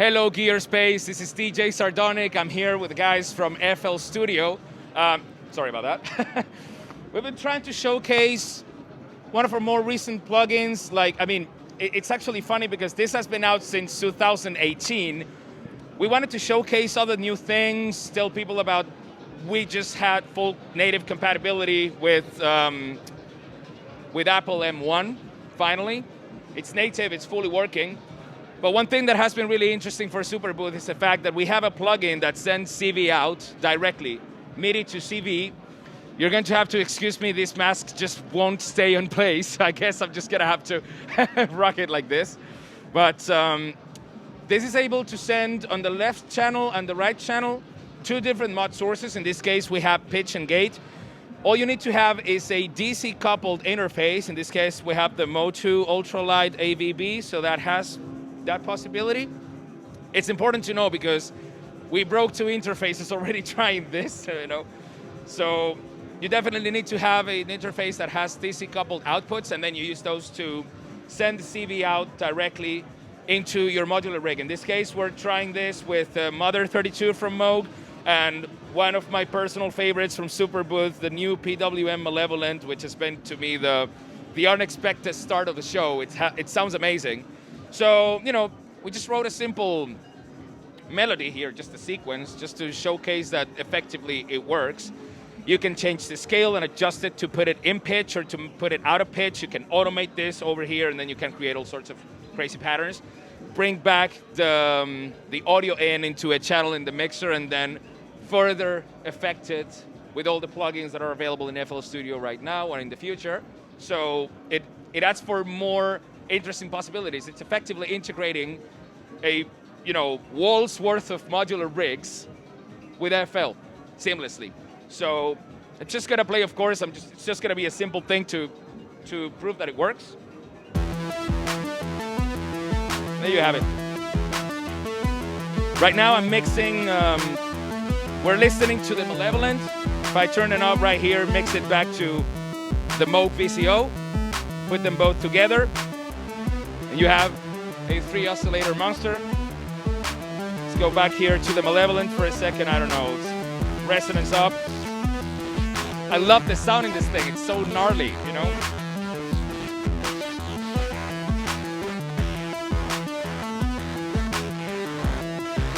Hello, Gearspace. This is DJ Sardonic. I'm here with the guys from FL Studio. Sorry about that. We've been trying to showcase one of our more recent plugins. It's actually funny because this has been out since 2018. We wanted to showcase other new things, tell people about. We just had full native compatibility with Apple M1, finally. It's native, it's fully working. But one thing that has been really interesting for Superbooth is the fact that we have a plugin that sends CV out directly, MIDI to CV. You're going to have to excuse me, this mask just won't stay in place. I guess I'm just gonna have to rock it like this. But this is able to send on the left channel and the right channel two different mod sources. In this case, we have pitch and gate. All you need to have is a DC coupled interface. In this case, we have the Mo2 Ultralight AVB, so that has that possibility. It's important to know because we broke two interfaces already trying this, So you definitely need to have an interface that has DC coupled outputs, and then you use those to send the CV out directly into your modular rig. In this case, we're trying this with Mother 32 from Moog, and one of my personal favorites from Superbooth, the new PWM Malevolent, which has been to me the unexpected start of the show. It sounds amazing. So, we just wrote a simple melody here, just a sequence, just to showcase that effectively it works. You can change the scale and adjust it to put it in pitch or to put it out of pitch. You can automate this over here, and then you can create all sorts of crazy patterns. Bring back the audio into a channel in the mixer, and then further affect it with all the plugins that are available in FL Studio right now or in the future. So it adds for more interesting possibilities. It's effectively integrating a wall's worth of modular rigs with FL seamlessly. So it's just gonna play, of course. It's just gonna be a simple thing to prove that it works. There you have it. Right now I'm mixing. We're listening to the Malevolent. If I turn it up right here, mix it back to the Moog VCO, put them both together, and you have a 3 oscillator monster. Let's go back here to the Malevolent for a second. I don't know, it's resonance up. I love the sound in this thing. It's so gnarly,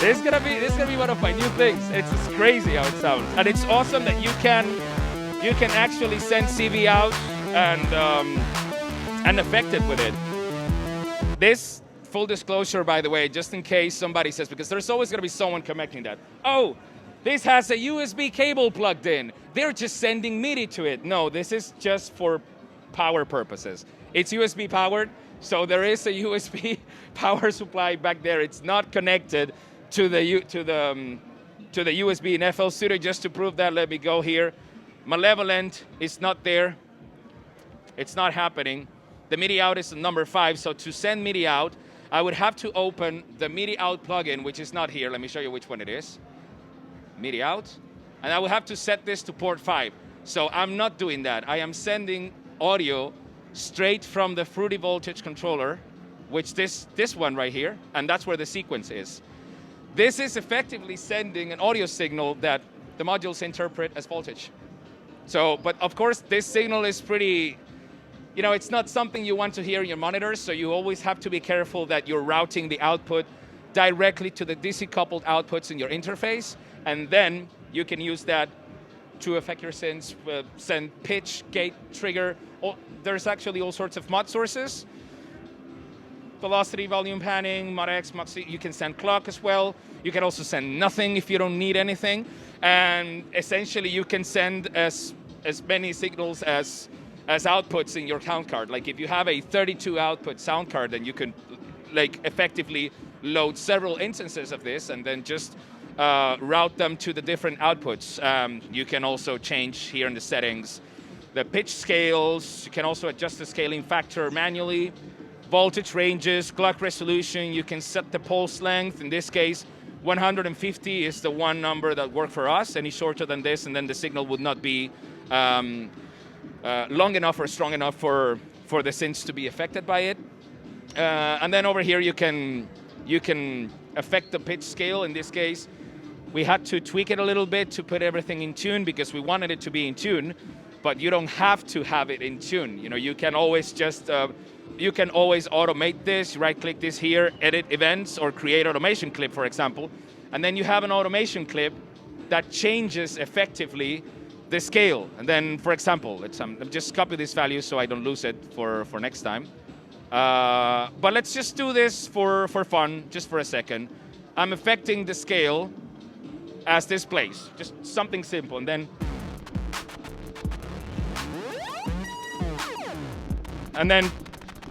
This is gonna be one of my new things. It's just crazy how it sounds, and it's awesome that you can actually send CV out and affect it with it. This, full disclosure, by the way, just in case somebody says, because there's always gonna be someone connecting that. Oh, this has a USB cable plugged in. They're just sending MIDI to it. No, this is just for power purposes. It's USB powered, so there is a USB power supply back there. It's not connected to the USB in FL Studio. Just to prove that, let me go here. Malevolent is not there. It's not happening. The MIDI out is number 5, so to send MIDI out, I would have to open the MIDI out plugin, which is not here. Let me show you which one it is. MIDI out. And I will have to set this to port 5. So I'm not doing that. I am sending audio straight from the Fruity Voltage controller, which this one right here, and that's where the sequence is. This is effectively sending an audio signal that the modules interpret as voltage. So, but of course, this signal is pretty, it's not something you want to hear in your monitors, so you always have to be careful that you're routing the output directly to the DC coupled outputs in your interface, and then you can use that to affect your sends, send pitch, gate, trigger. There's actually all sorts of mod sources. Velocity, volume panning, mod X, mod C. You can send clock as well. You can also send nothing if you don't need anything. And essentially you can send as many signals as outputs in your sound card. Like if you have a 32 output sound card, then you can effectively load several instances of this and then just route them to the different outputs. You can also change here in the settings the pitch scales. You can also adjust the scaling factor manually. Voltage ranges, clock resolution, you can set the pulse length. In this case, 150 is the one number that worked for us. Any shorter than this, and then the signal would not be long enough or strong enough for the synths to be affected by it. And then over here you can affect the pitch scale. In this case, we had to tweak it a little bit to put everything in tune because we wanted it to be in tune, but you don't have to have it in tune. You know, you can always just, you can always automate this, right-click this here, edit events, or create automation clip, for example, and then you have an automation clip that changes effectively the scale. And then, for example, let's just copy this value so I don't lose it for next time. But let's just do this for fun, just for a second. I'm affecting the scale as this plays, just something simple, and then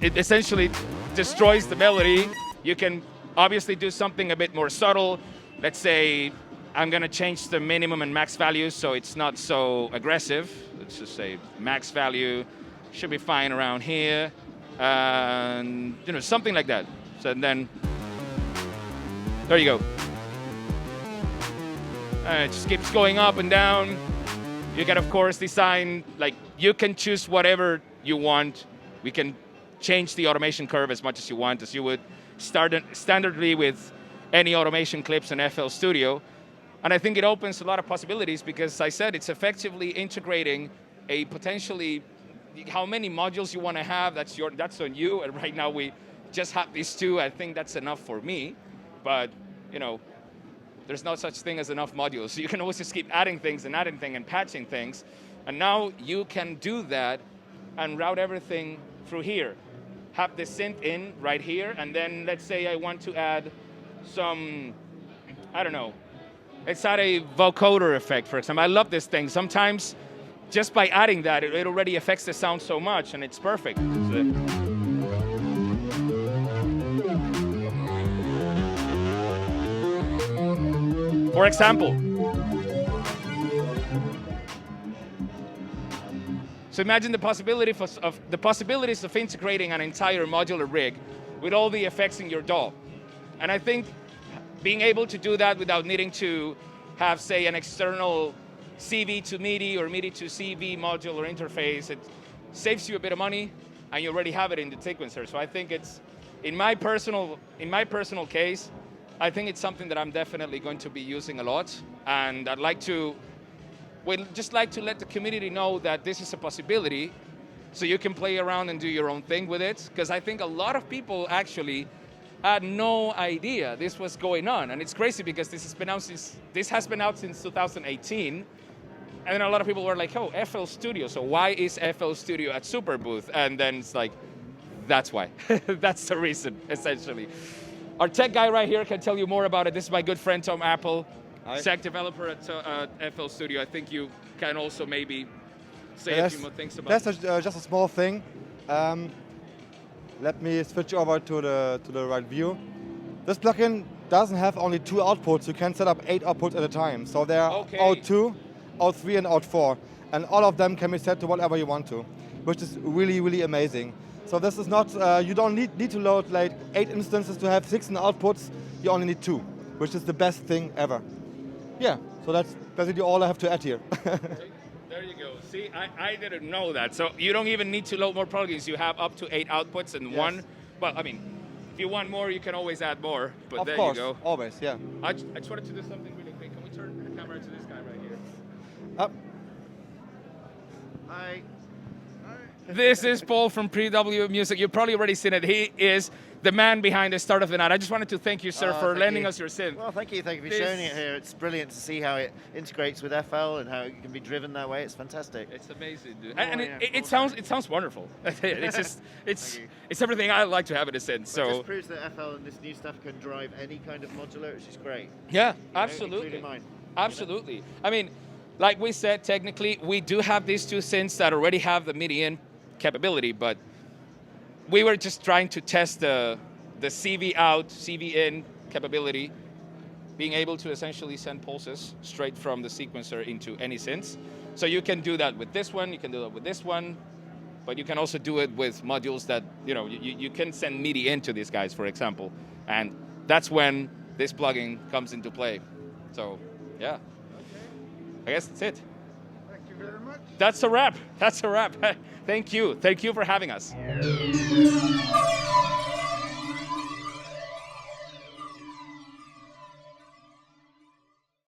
it essentially destroys the melody. You can obviously do something a bit more subtle. Let's say I'm gonna change the minimum and max values so it's not so aggressive. Let's just say max value should be fine around here, and you know, something like that. So then, there you go. It just keeps going up and down. You can, of course, design, like, you can choose whatever you want. We can change the automation curve as much as you want, as you would standardly with any automation clips in FL Studio. And I think it opens a lot of possibilities because I said it's effectively integrating a potentially, how many modules you want to have, that's on you. And right now we just have these two. I think that's enough for me. But, you know, there's no such thing as enough modules. So you can always just keep adding things and patching things. And now you can do that and route everything through here. Have the synth in right here, and then let's say I want to add some, I don't know, let's add a vocoder effect, for example. I love this thing. Sometimes just by adding that, it already affects the sound so much, and it's perfect. For example, so imagine the possibilities of integrating an entire modular rig with all the effects in your DAW. And I think being able to do that without needing to have, say, an external CV to MIDI or MIDI to CV modular interface, it saves you a bit of money, and you already have it in the sequencer. So I think it's, in my personal case, I think it's something that I'm definitely going to be using a lot, and we'd just like to let the community know that this is a possibility, so you can play around and do your own thing with it, because I think a lot of people actually had no idea this was going on, and it's crazy because this has been out since 2018, and then a lot of people were like, oh, FL Studio, so why is FL Studio at Superbooth? And then it's like, that's why. That's the reason, essentially. Our tech guy right here can tell you more about it. This is my good friend Tom Apple, tech developer at FL Studio. I think you can also maybe say a few more things about it. That's just a small thing. Let me switch over to the right view. This plugin doesn't have only 2 outputs. You can set up 8 outputs at a time. So there are out 2, out 3, and out 4. And all of them can be set to whatever you want to, which is really, really amazing. So this is not, you don't need to load like 8 instances to have 16 outputs. You only need 2, which is the best thing ever. Yeah, so that's basically all I have to add here. There you go. See, I didn't know that. So you don't even need to load more plugins. You have up to 8 outputs and one. Well, I mean, if you want more, you can always add more. But of there course, you go. Always, yeah. I just wanted to do something really quick. Can we turn the camera to this guy right here? Up. Hi. This is Paul from PW Music. You've probably already seen it. He is the man behind the start of the night. I just wanted to thank you, sir, for lending us your synth. Well, thank you for showing it here. It's brilliant to see how it integrates with FL and how it can be driven that way. It's fantastic. It's amazing, dude. And it sounds wonderful. It's everything I like to have in a synth. So it just proves that FL and this new stuff can drive any kind of modular, which is great. Yeah, You absolutely. know, including mine. Absolutely. I mean, like we said, technically, we do have these 2 synths that already have the MIDI in capability, but we were just trying to test the CV out, CV in capability, being able to essentially send pulses straight from the sequencer into any synths. So you can do that with this one, you can do that with this one, but you can also do it with modules that, you know, you can send MIDI into these guys, for example, and that's when this plugin comes into play. So, yeah. I guess that's it. Thank you very much. That's a wrap. That's a wrap. Thank you. Thank you for having us.